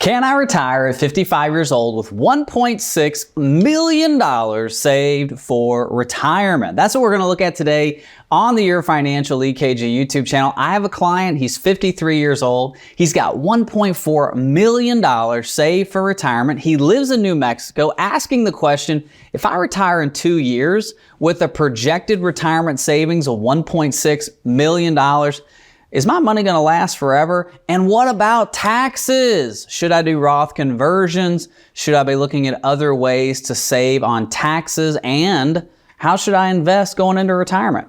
Can I retire at 55 years old with $1.6 million saved for retirement? That's what we're going to look at today on the Your Financial EKG YouTube channel. I have a client, he's 53 years old. He's got $1.4 million saved for retirement. He lives in New Mexico, asking the question, if I retire in 2 years with a projected retirement savings of $1.6 million, is my money going to last forever? And what about taxes? Should I do Roth conversions? Should I be looking at other ways to save on taxes? And how should I invest going into retirement?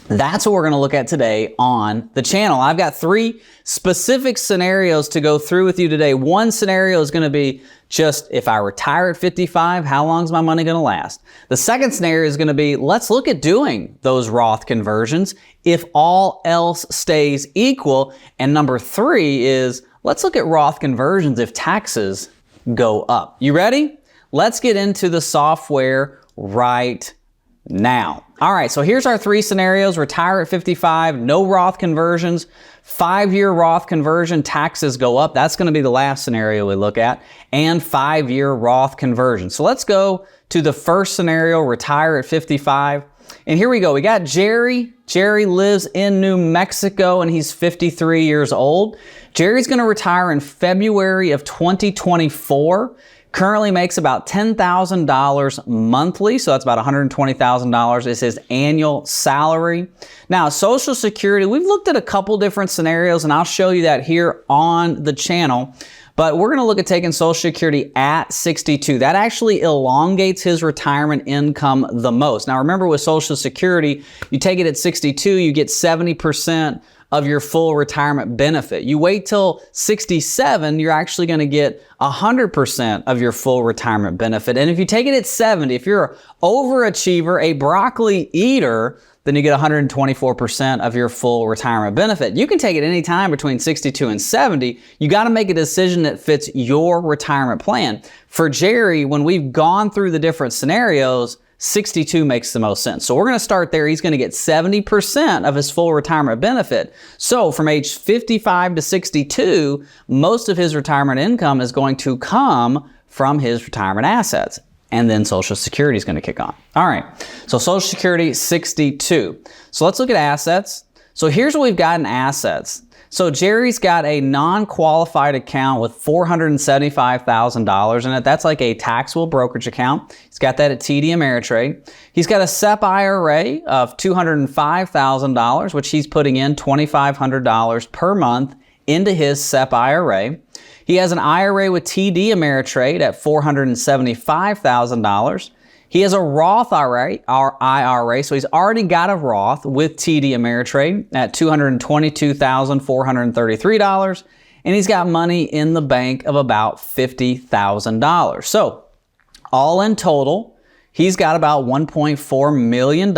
That's what we're going to look at today on the channel. I've got 3 specific scenarios to go through with you today. One scenario is going to be just if I retire at 55, how long is my money going to last? The second scenario is going to be, let's look at doing those Roth conversions if all else stays equal. And number 3 is, let's look at Roth conversions if taxes go up. You ready? Let's get into the software right now. All right, so here's our 3 scenarios. Retire at 55, no Roth conversions, 5-year Roth conversion, taxes go up. That's going to be the last scenario we look at, and 5-year Roth conversion. So let's go to the first scenario, retire at 55. And here we go. We got Jerry. Jerry lives in New Mexico and he's 53 years old. Jerry's going to retire in February of 2024. Currently makes about $10,000 monthly, so that's about $120,000 is his annual salary. Now, Social Security, we've looked at a couple different scenarios, and I'll show you that here on the channel. But we're going to look at taking Social Security at 62. That actually elongates his retirement income the most. Now, remember with Social Security, you take it at 62, you get 70% of your full retirement benefit. You wait till 67, you're actually going to get 100% of your full retirement benefit. And if you take it at 70, if you're an overachiever, a broccoli eater, then you get 124% of your full retirement benefit. You can take it any time between 62 and 70. You got to make a decision that fits your retirement plan. For Jerry, when we've gone through the different scenarios, 62 makes the most sense. So we're going to start there. He's going to get 70% of his full retirement benefit. So from age 55 to 62, most of his retirement income is going to come from his retirement assets. And then Social Security is going to kick on. All right. So Social Security, 62. So let's look at assets. So here's what we've got in assets. So Jerry's got a non-qualified account with $475,000 in it. That's like a taxable brokerage account. He's got that at TD Ameritrade. He's got a SEP IRA of $205,000, which he's putting in $2,500 per month into his SEP IRA. He has an IRA with TD Ameritrade at $475,000. He has a Roth IRA, so he's already got a Roth with TD Ameritrade at $222,433, and he's got money in the bank of about $50,000. So all in total, he's got about $1.4 million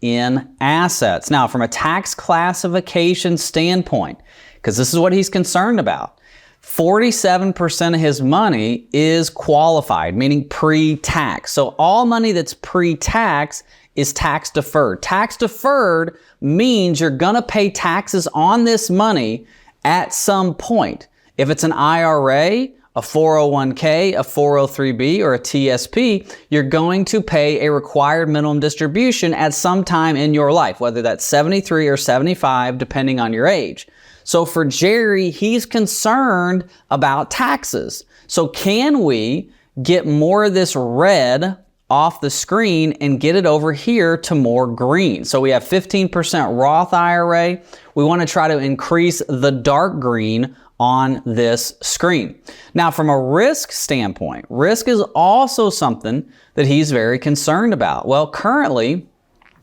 in assets. Now, from a tax classification standpoint, because this is what he's concerned about, 47% of his money is qualified, meaning pre-tax. So all money that's pre-tax is tax deferred. Tax deferred means you're going to pay taxes on this money at some point. If it's an IRA, a 401k, a 403b, or a TSP, you're going to pay a required minimum distribution at some time in your life, whether that's 73 or 75, depending on your age. So for Jerry, he's concerned about taxes. So can we get more of this red off the screen and get it over here to more green? So we have 15% Roth IRA. We want to try to increase the dark green on this screen. Now, from a risk standpoint, risk is also something that he's very concerned about. Well, currently,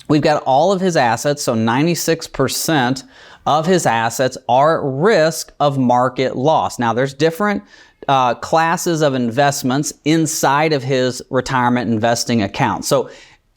we've got all of his assets, so 96% of his assets are at risk of market loss. Now, there's different classes of investments inside of his retirement investing account. So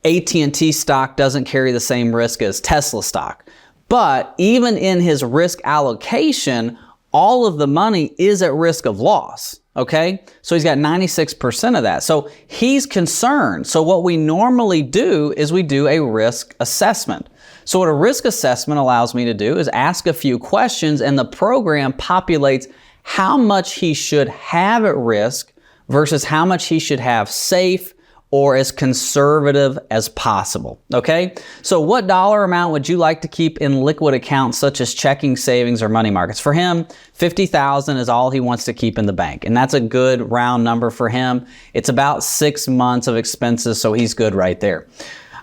AT&T stock doesn't carry the same risk as Tesla stock. But even in his risk allocation, all of the money is at risk of loss. Okay, so he's got 96% of that. So he's concerned. So what we normally do is we do a risk assessment. So what a risk assessment allows me to do is ask a few questions, and the program populates how much he should have at risk versus how much he should have safe or as conservative as possible, okay? So what dollar amount would you like to keep in liquid accounts such as checking, savings, or money markets? For him, $50,000 is all he wants to keep in the bank, and that's a good round number for him. It's about 6 months of expenses, so he's good right there.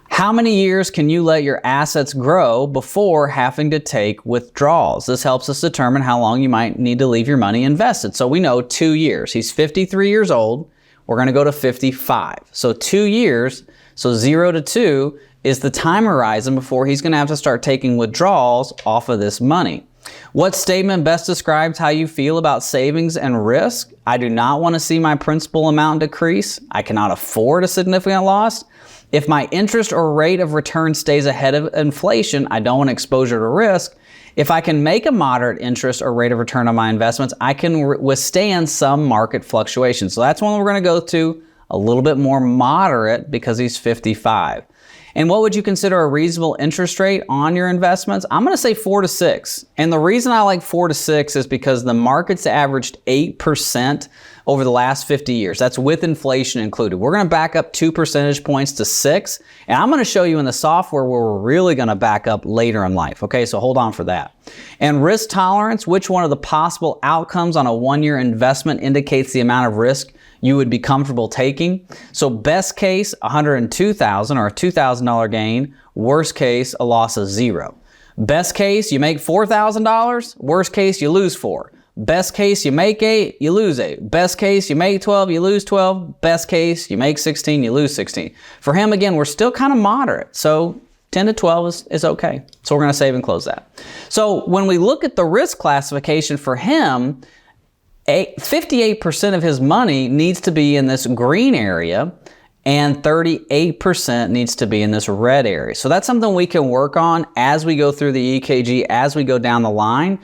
How many years can you let your assets grow before having to take withdrawals? This helps us determine how long you might need to leave your money invested. So we know 2 years. He's 53 years old. We're going to go to 55. So 2 years, so 0 to 2 is the time horizon before he's going to have to start taking withdrawals off of this money. What statement best describes how you feel about savings and risk? I do not want to see my principal amount decrease. I cannot afford a significant loss. If my interest or rate of return stays ahead of inflation, I don't want exposure to risk. If I can make a moderate interest or rate of return on my investments, I can withstand some market fluctuations. So that's one we're going to go to a little bit more moderate because he's 55. And what would you consider a reasonable interest rate on your investments? I'm going to say 4 to 6. And the reason I like 4 to 6 is because the market's averaged 8% over the last 50 years. That's with inflation included. We're going to back up 2 percentage points to 6. And I'm going to show you in the software where we're really going to back up later in life. Okay, so hold on for that. And risk tolerance, which one of the possible outcomes on a 1-year investment indicates the amount of risk you would be comfortable taking? So best case, $102,000 or a $2,000 gain. Worst case, a loss of 0. Best case, you make $4,000. Worst case, you lose 4. Best case, you make 8, you lose 8. Best case, you make 12, you lose 12. Best case, you make 16, you lose 16. For him, again, we're still kind of moderate. So 10 to 12 is okay. So we're going to save and close that. So when we look at the risk classification for him, 58% of his money needs to be in this green area and 38% needs to be in this red area. So that's something we can work on as we go through the EKG, as we go down the line.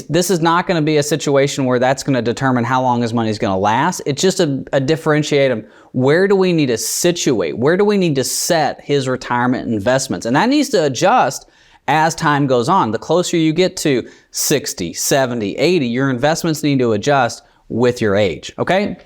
This is not going to be a situation where that's going to determine how long his money is going to last. It's just a differentiate. Where do we need to situate? Where do we need to set his retirement investments? And that needs to adjust as time goes on. The closer you get to 60, 70, 80, your investments need to adjust with your age, okay?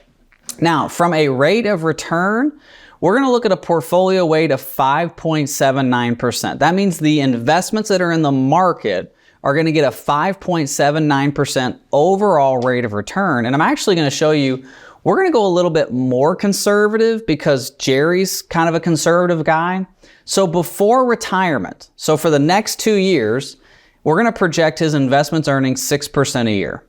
Now, from a rate of return, we're going to look at a portfolio weight of 5.79%. That means the investments that are in the market are going to get a 5.79% overall rate of return. And I'm actually going to show you, we're going to go a little bit more conservative because Jerry's kind of a conservative guy. So before retirement, so for the next 2 years, we're going to project his investments earning 6% a year.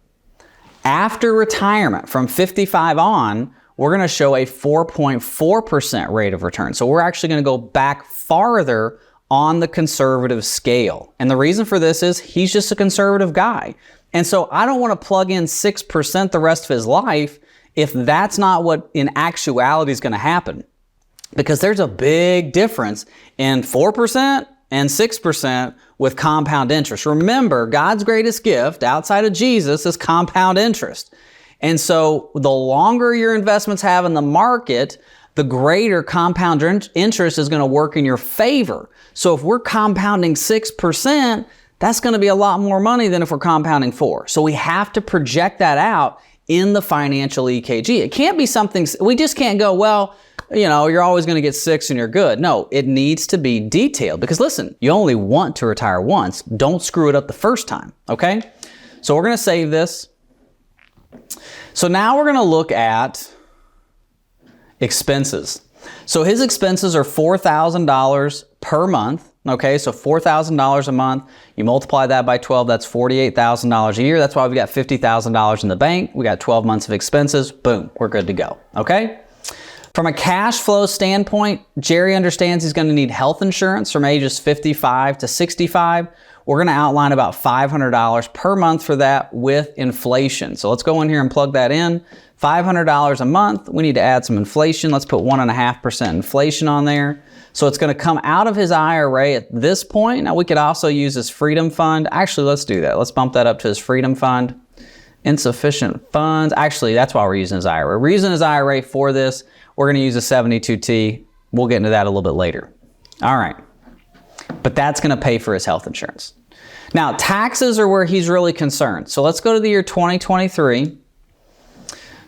After retirement, from 55 on, we're going to show a 4.4% rate of return. So we're actually going to go back farther on the conservative scale. And the reason for this is he's just a conservative guy. And so I don't want to plug in 6% the rest of his life if that's not what in actuality is going to happen. Because there's a big difference in 4% and 6% with compound interest. Remember, God's greatest gift outside of Jesus is compound interest. And so the longer your investments have in the market, the greater compound interest is going to work in your favor. So if we're compounding 6%, that's going to be a lot more money than if we're compounding 4. So we have to project that out in the financial EKG. It can't be something, we just can't go, well, you know, you're always going to get 6 and you're good. No, it needs to be detailed because listen, you only want to retire once. Don't screw it up the first time, okay? So we're going to save this. So now we're going to look at expenses. So his expenses are $4,000 per month. Okay, so $4,000 a month. You multiply that by 12, that's $48,000 a year. That's why we've got $50,000 in the bank. We got 12 months of expenses. Boom, we're good to go. Okay? From a cash flow standpoint, Jerry understands he's going to need health insurance from ages 55 to 65. We're going to outline about $500 per month for that with inflation. So let's go in here and plug that in. $500 a month. We need to add some inflation. Let's put 1.5% inflation on there. So it's going to come out of his IRA at this point. Now we could also use his Freedom Fund. Actually, let's do that. Let's bump that up to his Freedom Fund. Insufficient funds. Actually, that's why we're using his IRA. We're using his IRA for this. We're going to use a 72T. We'll get into that a little bit later. All right. But that's going to pay for his health insurance. Now, taxes are where he's really concerned. So let's go to the year 2023.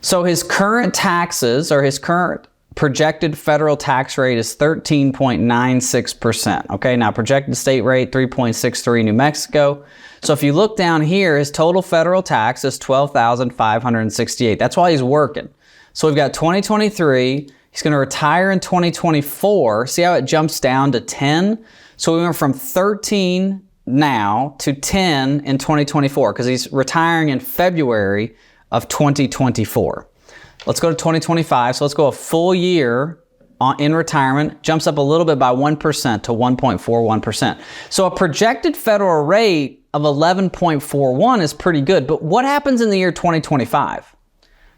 So his current taxes, or his current projected federal tax rate, is 13.96%. Okay, now projected state rate, 3.63 New Mexico. So if you look down here, his total federal tax is $12,568. That's why he's working. So we've got 2023. He's going to retire in 2024. See how it jumps down to 10? So we went from 13 now to 10 in 2024 because he's retiring in February of 2024. Let's go to 2025. So let's go a full year in retirement. Jumps up a little bit by 1% to 1.41%. So a projected federal rate of 11.41 is pretty good. But what happens in the year 2025?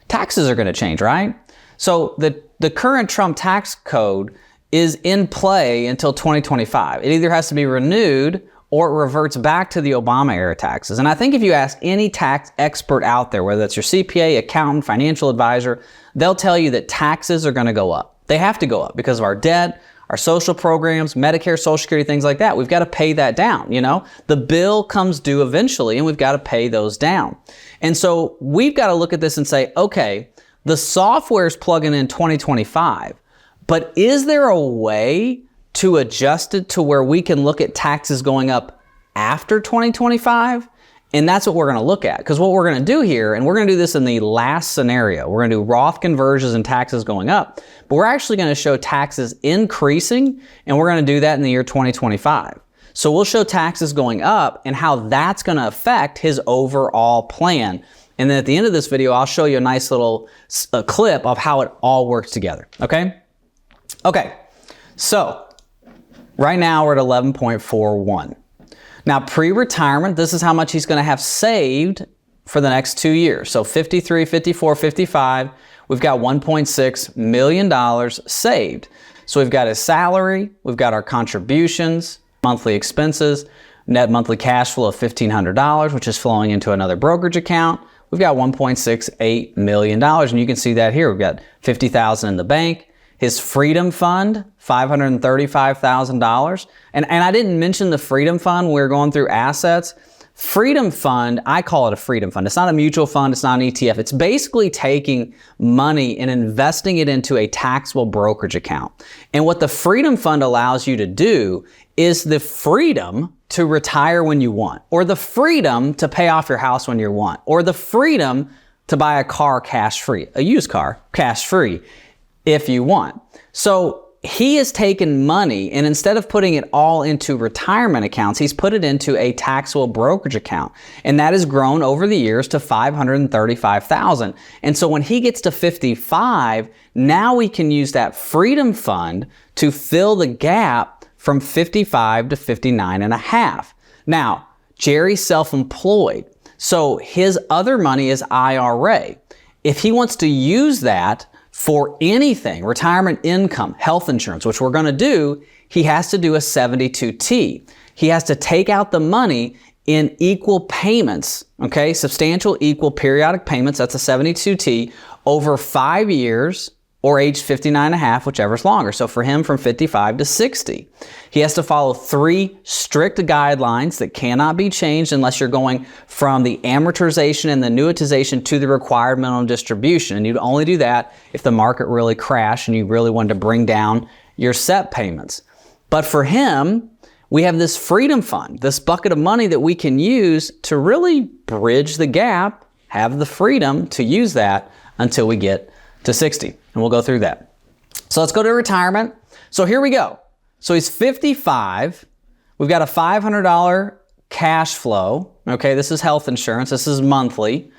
Taxes are going to change, right? So the current Trump tax code is in play until 2025. It either has to be renewed or it reverts back to the Obama era taxes. And I think if you ask any tax expert out there, whether that's your CPA, accountant, financial advisor, they'll tell you that taxes are going to go up. They have to go up because of our debt, our social programs, Medicare, Social Security, things like that. We've got to pay that down, you know? The bill comes due eventually and we've got to pay those down. And so we've got to look at this and say, okay, the software's plugging in 2025, but is there a way to adjust it to where we can look at taxes going up after 2025? And that's what we're going to look at. Because what we're going to do here, and we're going to do this in the last scenario, we're going to do Roth conversions and taxes going up, but we're actually going to show taxes increasing, and we're going to do that in the year 2025. So we'll show taxes going up and how that's going to affect his overall plan. And then at the end of this video, I'll show you a nice little clip of how it all works together. Okay? Okay. So right now we're at 11.41. Now, pre-retirement, this is how much he's going to have saved for the next 2 years. So 53, 54, 55, we've got $1.6 million saved. So we've got his salary, we've got our contributions, monthly expenses, net monthly cash flow of $1,500, which is flowing into another brokerage account. We've got $1.68 million, and you can see that here. We've got $50,000 in the bank. His Freedom Fund, $535,000. And I didn't mention the Freedom Fund when we were going through assets. Freedom Fund, I call it a Freedom Fund. It's not a mutual fund. It's not an ETF. It's basically taking money and investing it into a taxable brokerage account. And what the Freedom Fund allows you to do is the freedom to retire when you want, or the freedom to pay off your house when you want, or the freedom to buy a car cash-free, a used car cash-free, if you want. So he has taken money, and instead of putting it all into retirement accounts, he's put it into a taxable brokerage account. And that has grown over the years to $535,000. And so when he gets to 55, now we can use that Freedom Fund to fill the gap from 55 to 59 and a half. Now, Jerry's self-employed, so his other money is IRA. If he wants to use that for anything, retirement income, health insurance, which we're going to do, he has to do a 72T. He has to take out the money in equal payments, okay? Substantial equal periodic payments, that's a 72T, over 5 years or age 59 and a half, whichever's longer. So for him, from 55 to 60. He has to follow 3 strict guidelines that cannot be changed unless you're going from the amortization and the annuitization to the required minimum distribution. And you'd only do that if the market really crashed and you really wanted to bring down your set payments. But for him, we have this Freedom Fund, this bucket of money that we can use to really bridge the gap, have the freedom to use that until we get to 60. And we'll go through that. So let's go to retirement. So here we go. So he's 55. We've got a $500 cash flow. Okay, this is health insurance. This is monthly.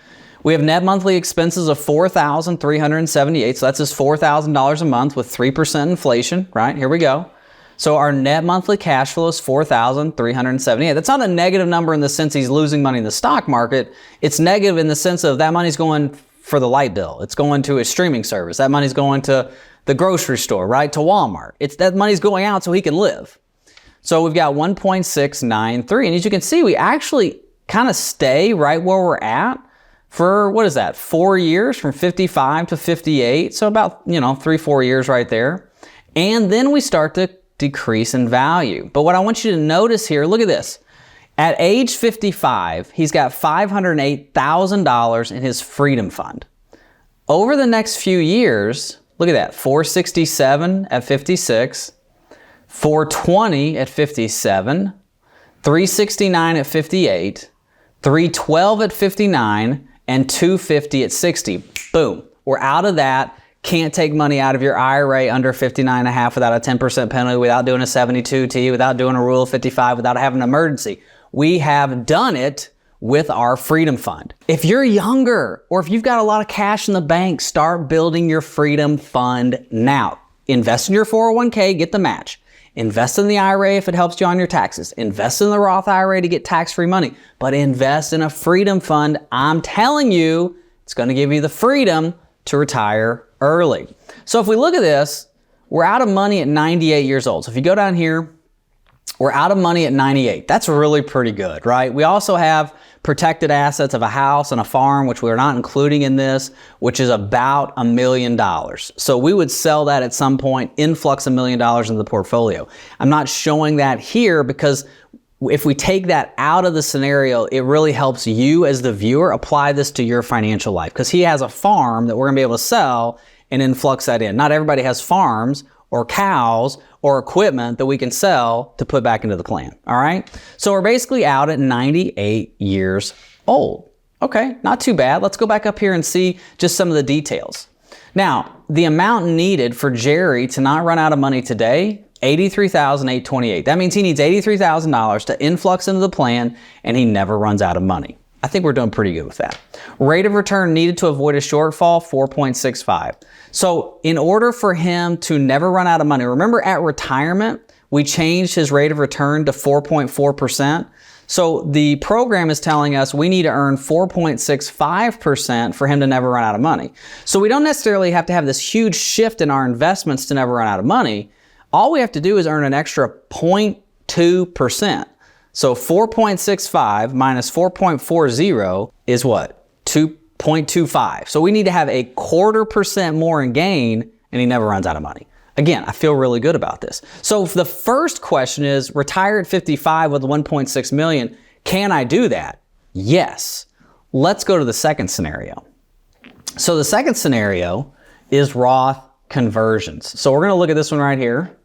We have net monthly expenses of $4,378. So that's his $4,000 a month with 3% inflation, right? Here we go. So our net monthly cash flow is $4,378. That's not a negative number in the sense he's losing money in the stock market. It's negative in the sense of that money's going for the light bill. It's going to a streaming service. That money's going to the grocery store, right? To Walmart. That money's going out so he can live. So we've got 1.693. And as you can see, we actually kind of stay right where we're at for, what is that, 4 years, from 55 to 58. So about, 3-4 years right there. And then we start to decrease in value. But what I want you to notice here, look at this. At age 55, he's got $508,000 in his freedom fund. Over the next few years, look at that, 467 at 56, 420 at 57, 369 at 58, 312 at 59, and 250 at 60. Boom. We're out of that. Can't take money out of your IRA under 59.5 without a 10% penalty, without doing a 72T, without doing a Rule of 55, without having an emergency. We have done it with our freedom fund. If you're younger or if you've got a lot of cash in the bank, start building your freedom fund now. Invest in your 401k, get the match. Invest in the IRA if it helps you on your taxes. Invest in the Roth IRA to get tax-free money. But invest in a freedom fund. I'm telling you, it's going to give you the freedom to retire early. So if we look at this, we're out of money at 98 years old. So if you go down here, we're out of money at 98. That's really pretty good, right? We also have protected assets of a house and a farm, which we're not including in this, which is about $1 million. So we would sell that at some point, influx $1 million into the portfolio. I'm not showing that here because if we take that out of the scenario, it really helps you as the viewer apply this to your financial life, because he has a farm that we're gonna be able to sell and influx that in. Not everybody has farms or cows or equipment that we can sell to put back into the plan, all right? So we're basically out at 98 years old. Okay, not too bad. Let's go back up here and see just some of the details. Now, the amount needed for Jerry to not run out of money today, $83,828. That means he needs $83,000 to influx into the plan and he never runs out of money. I think we're doing pretty good with that. Rate of return needed to avoid a shortfall, 4.65. So in order for him to never run out of money, remember at retirement, we changed his rate of return to 4.4%. So the program is telling us we need to earn 4.65% for him to never run out of money. So we don't necessarily have to have this huge shift in our investments to never run out of money. All we have to do is earn an extra 0.2%. So 4.65 minus 4.40 is what? 2.25. So we need to have a 0.25% more in gain and he never runs out of money. Again, I feel really good about this. So if the first question is retire at 55 with 1.6 million, can I do that? Yes. Let's go to the second scenario. So the second scenario is Roth conversions. So we're going to look at this one right here.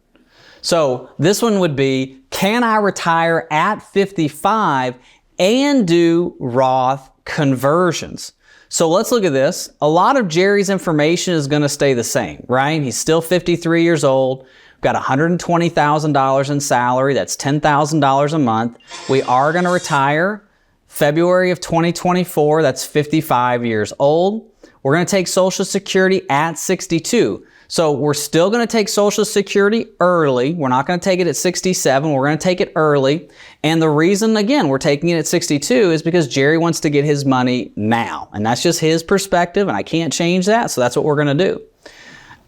So this one would be, can I retire at 55 and do Roth conversions? So let's look at this. A lot of Jerry's information is going to stay the same, right? He's still 53 years old, got $120,000 in salary. That's $10,000 a month. We are going to retire February of 2024. That's 55 years old. We're going to take Social Security at 62. So we're still going to take Social Security early. We're not going to take it at 67. We're going to take it early. And the reason, again, we're taking it at 62 is because Jerry wants to get his money now. And that's just his perspective, and I can't change that. So that's what we're going to do.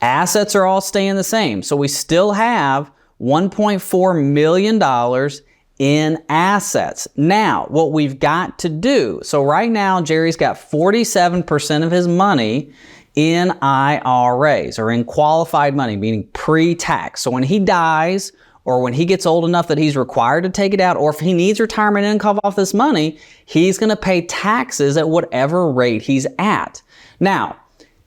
Assets are all staying the same. So we still have $1.4 million in assets. Now, what we've got to do, so right now, Jerry's got 47% of his money in IRAs, or in qualified money, meaning pre-tax. So when he dies, or when he gets old enough that he's required to take it out, or if he needs retirement income off this money, he's going to pay taxes at whatever rate he's at. Now,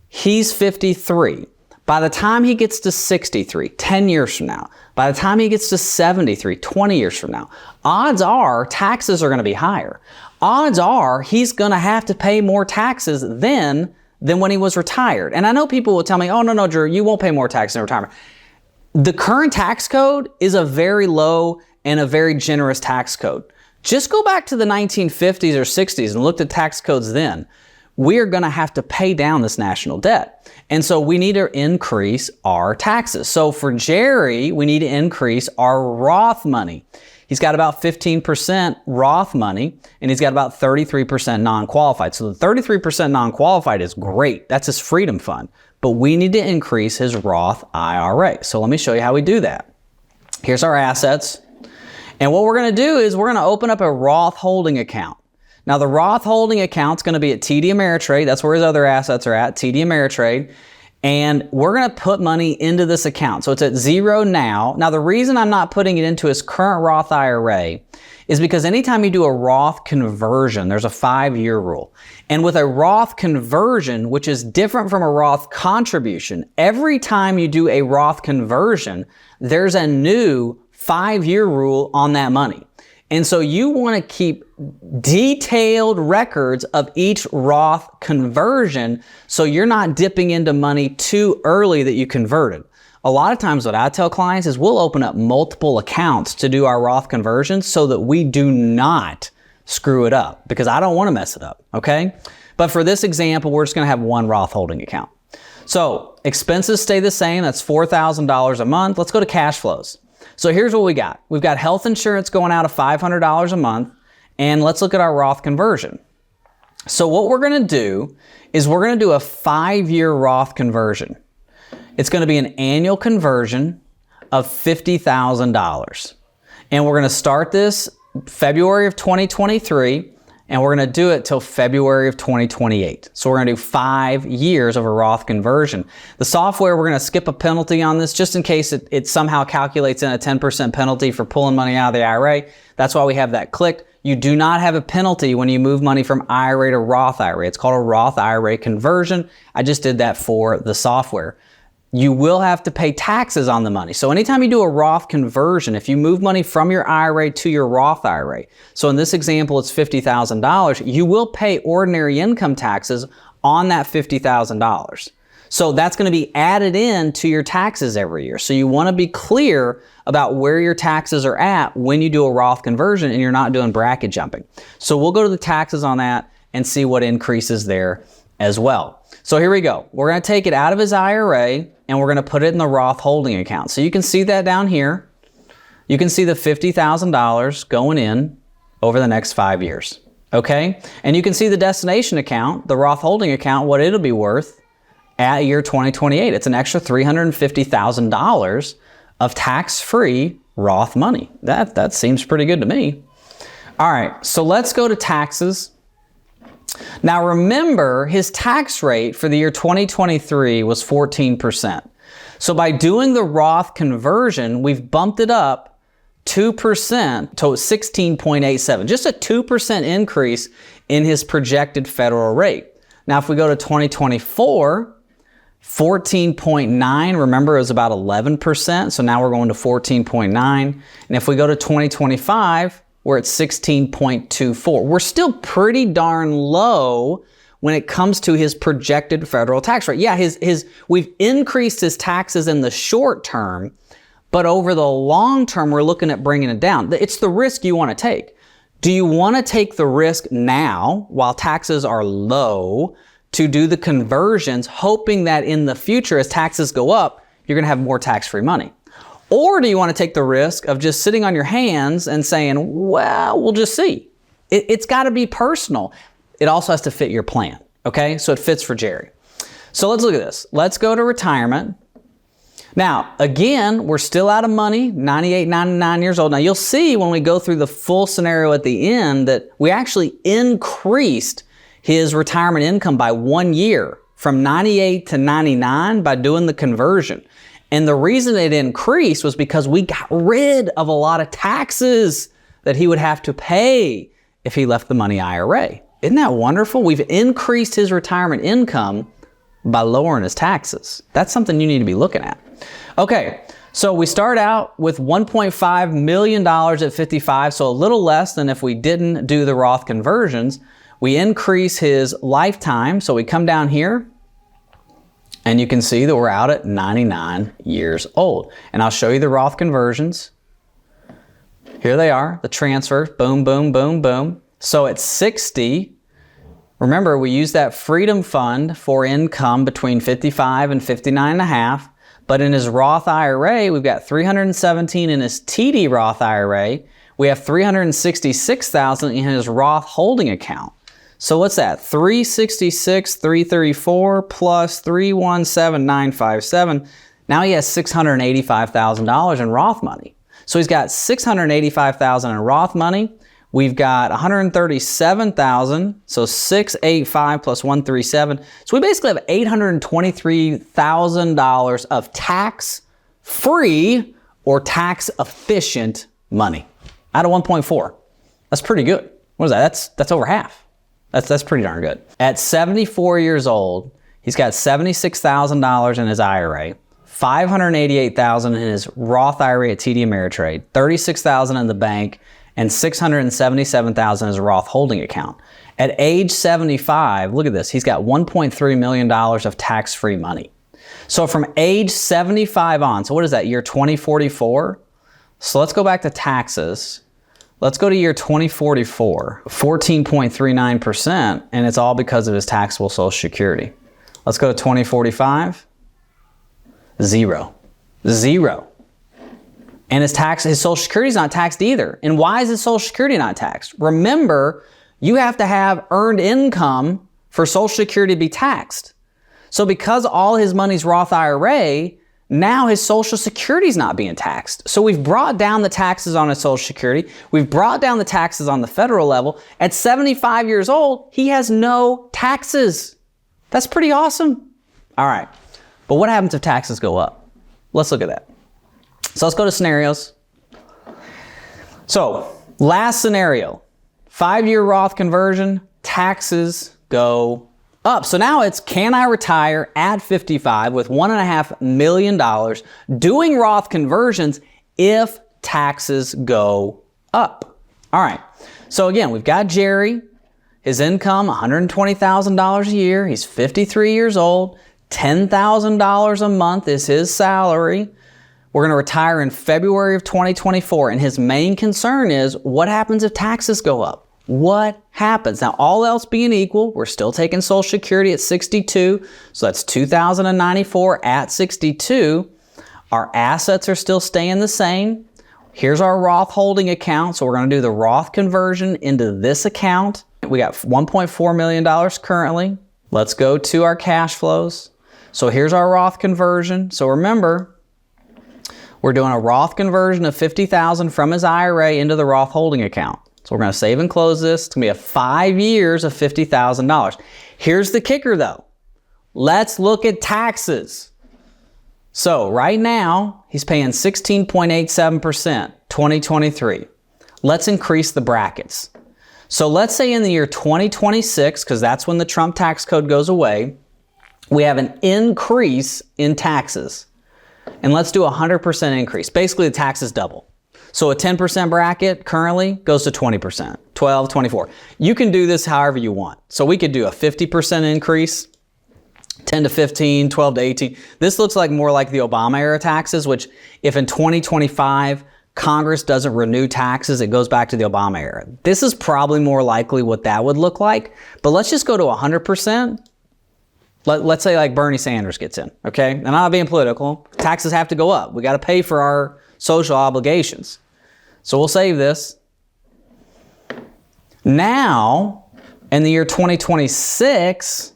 he's 53. By the time he gets to 63, 10 years from now, by the time he gets to 73, 20 years from now, odds are taxes are going to be higher. Odds are he's going to have to pay more taxes then than when he was retired. And I know people will tell me, oh, no, Drew, you won't pay more tax in retirement. The current tax code is a very low and a very generous tax code. Just go back to the 1950s or 60s and look at tax codes then. We are going to have to pay down this national debt. And so we need to increase our taxes. So for Jerry, we need to increase our Roth money. He's got about 15% Roth money, and he's got about 33% non-qualified. So the 33% non-qualified is great. That's his freedom fund. But we need to increase his Roth IRA. So let me show you how we do that. Here's our assets. And what we're going to do is we're going to open up a Roth holding account. Now, the Roth holding account is going to be at TD Ameritrade. That's where his other assets are at, TD Ameritrade. And we're going to put money into this account. So it's at zero now. Now, the reason I'm not putting it into his current Roth IRA is because anytime you do a Roth conversion, there's a 5-year rule. And with a Roth conversion, which is different from a Roth contribution, every time you do a Roth conversion, there's a new 5-year rule on that money. And so you want to keep detailed records of each Roth conversion so you're not dipping into money too early that you converted. A lot of times what I tell clients is we'll open up multiple accounts to do our Roth conversions so that we do not screw it up, because I don't want to mess it up, okay? But for this example, we're just going to have one Roth holding account. So expenses stay the same. That's $4,000 a month. Let's go to cash flows. So here's what we got. We've got health insurance going out of $500 a month, and let's look at our Roth conversion. So what we're going to do is we're going to do a 5-year Roth conversion. It's going to be an annual conversion of $50,000. And we're going to start this February of 2023, and we're going to do it till February of 2028. So we're going to do 5 years of a Roth conversion. The software, we're going to skip a penalty on this just in case it somehow calculates in a 10% penalty for pulling money out of the IRA. That's why we have that clicked. You do not have a penalty when you move money from IRA to Roth IRA. It's called a Roth IRA conversion. I just did that for the software. You will have to pay taxes on the money. So anytime you do a Roth conversion, if you move money from your IRA to your Roth IRA, so in this example, it's $50,000, you will pay ordinary income taxes on that $50,000. So that's going to be added in to your taxes every year. So you want to be clear about where your taxes are at when you do a Roth conversion and you're not doing bracket jumping. So we'll go to the taxes on that and see what increases there as well. So here we go. We're going to take it out of his IRA and we're going to put it in the Roth holding account. So you can see that down here. You can see the $50,000 going in over the next 5 years. Okay? And you can see the destination account, the Roth holding account, what it'll be worth at year 2028. It's an extra $350,000 of tax-free Roth money. That seems pretty good to me. All right, so let's go to taxes. Now remember, his tax rate for the year 2023 was 14%. So by doing the Roth conversion, we've bumped it up 2% to 16.87, just a 2% increase in his projected federal rate. Now if we go to 2024, 14.9, remember it was about 11%, so now we're going to 14.9. And if we go to 2025, we're at 16.24. We're still pretty darn low when it comes to his projected federal tax rate. Yeah, we've increased his taxes in the short term, but over the long term, we're looking at bringing it down. It's the risk you want to take. Do you want to take the risk now while taxes are low to do the conversions, hoping that in the future, as taxes go up, you're going to have more tax-free money? Or do you want to take the risk of just sitting on your hands and saying, well, we'll just see? It's got to be personal. It also has to fit your plan, okay? So it fits for Jerry. So let's look at this. Let's go to retirement. Now, again, we're still out of money, 98, 99 years old. Now, you'll see when we go through the full scenario at the end that we actually increased his retirement income by 1 year from 98 to 99 by doing the conversion. And the reason it increased was because we got rid of a lot of taxes that he would have to pay if he left the money IRA. Isn't that wonderful? We've increased his retirement income by lowering his taxes. That's something you need to be looking at. Okay, so we start out with $1.5 million at 55, so a little less than if we didn't do the Roth conversions. We increase his lifetime, so we come down here, and you can see that we're out at 99 years old. And I'll show you the Roth conversions. Here they are, the transfer, boom, boom, boom, boom. So at 60, remember we use that freedom fund for income between 55 and 59 and a half. But in his Roth IRA, we've got 317 in his TD Roth IRA. We have 366,000 in his Roth holding account. So what's that? 364 plus 317,957. Now he has $685,000 in Roth money. So he's got $685,000 in Roth money. We've got 137,000, so 685 plus 137. So we basically have $823,000 of tax-free or tax-efficient money out of 1.4. That's pretty good. What is that? That's over half. That's pretty darn good. At 74 years old, he's got $76,000 in his IRA, $588,000 in his Roth IRA at TD Ameritrade, $36,000 in the bank, and $677,000 in his Roth holding account. At age 75, look at this, he's got $1.3 million of tax-free money. So from age 75 on, so what is that, year 2044? So let's go back to taxes. Let's go to year 2044, 14.39%, and it's all because of his taxable Social Security. Let's go to 2045, zero. And his Social Security is not taxed either. And why is his Social Security not taxed? Remember, you have to have earned income for Social Security to be taxed. So because all his money's Roth IRA, now his Social Security is not being taxed. So we've brought down the taxes on his Social Security. We've brought down the taxes on the federal level. At 75 years old, he has no taxes. That's pretty awesome. All right. But what happens if taxes go up? Let's look at that. So let's go to scenarios. So last scenario, 5-year Roth conversion, taxes go up. So now it's, can I retire at 55 with $1.5 million doing Roth conversions if taxes go up? All right. So again, we've got Jerry, his income, $120,000 a year. He's 53 years old. $10,000 a month is his salary. We're going to retire in February of 2024. And his main concern is, what happens if taxes go up? What happens? Now, all else being equal, we're still taking Social Security at 62. So that's $2,094 at 62. Our assets are still staying the same. Here's our Roth holding account. So we're going to do the Roth conversion into this account. We got $1.4 million currently. Let's go to our cash flows. So here's our Roth conversion. So remember, we're doing a Roth conversion of $50,000 from his IRA into the Roth holding account. So we're going to save and close this. It's going to be 5 years of $50,000. Here's the kicker though. Let's look at taxes. So right now, he's paying 16.87%, 2023. Let's increase the brackets. So let's say in the year 2026, because that's when the Trump tax code goes away, we have an increase in taxes. And let's do a 100% increase. Basically, the taxes double. So a 10% bracket currently goes to 20%, 12, 24. You can do this however you want. So we could do a 50% increase, 10 to 15, 12 to 18. This looks like more like the Obama era taxes, which if in 2025, Congress doesn't renew taxes, it goes back to the Obama era. This is probably more likely what that would look like. But let's just go to 100%. Let's say like Bernie Sanders gets in, okay? And I'm not being political. Taxes have to go up. We got to pay for our social obligations. So we'll save this. Now, in the year 2026,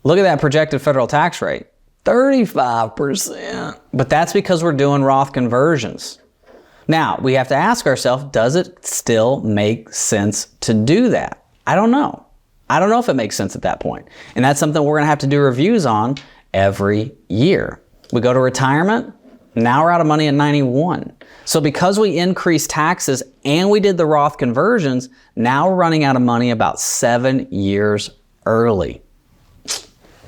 look at that projected federal tax rate, 35%. But that's because we're doing Roth conversions. Now, we have to ask ourselves, does it still make sense to do that? I don't know. I don't know if it makes sense at that point. And that's something we're going to have to do reviews on every year. We go to retirement. Now we're out of money at 91. So because we increased taxes and we did the Roth conversions, now we're running out of money about 7 years early.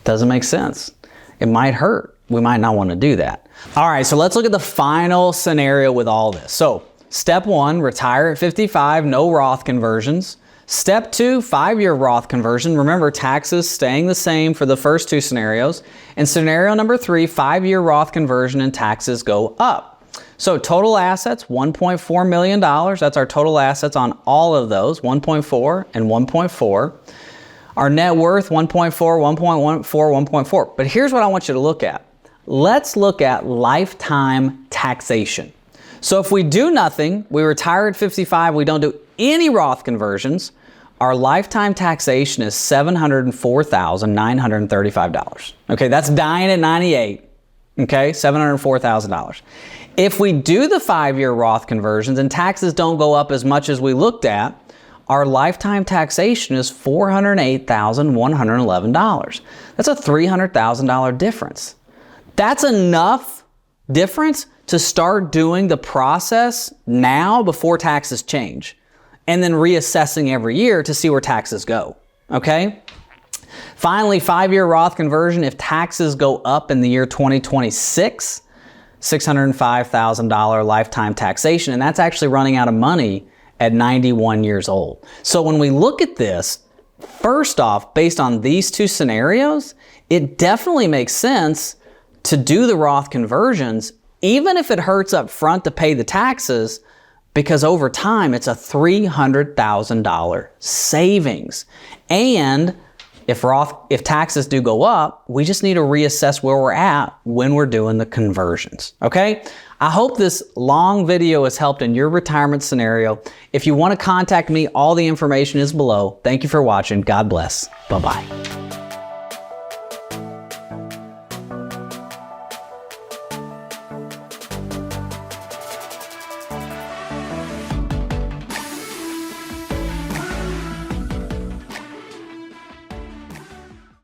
Doesn't make sense. It might hurt. We might not want to do that. All right, so let's look at the final scenario with all this. So step 1, retire at 55, no Roth conversions. Step 2, 5-year Roth conversion. Remember, taxes staying the same for the first 2 scenarios. And scenario number 3, 5-year Roth conversion and taxes go up. So total assets, $1.4 million. That's our total assets on all of those, 1.4 and 1.4. Our net worth, 1.4, 1.14, 1.4. But here's what I want you to look at. Let's look at lifetime taxation. So if we do nothing, we retire at 55, we don't do any Roth conversions, our lifetime taxation is $704,935. Okay, that's dying at 98. Okay, $704,000. If we do the 5-year Roth conversions and taxes don't go up as much as we looked at, our lifetime taxation is $408,111. That's a $300,000 difference. That's enough difference to start doing the process now before taxes change, and then reassessing every year to see where taxes go, okay? Finally, 5-year Roth conversion, if taxes go up in the year 2026, $605,000 lifetime taxation, and that's actually running out of money at 91 years old. So when we look at this, first off, based on these two scenarios, it definitely makes sense to do the Roth conversions, even if it hurts up front to pay the taxes, because over time it's a $300,000 savings. And if taxes do go up, we just need to reassess where we're at when we're doing the conversions, okay? I hope this long video has helped in your retirement scenario. If you want to contact me, all the information is below. Thank you for watching. God bless. Bye-bye.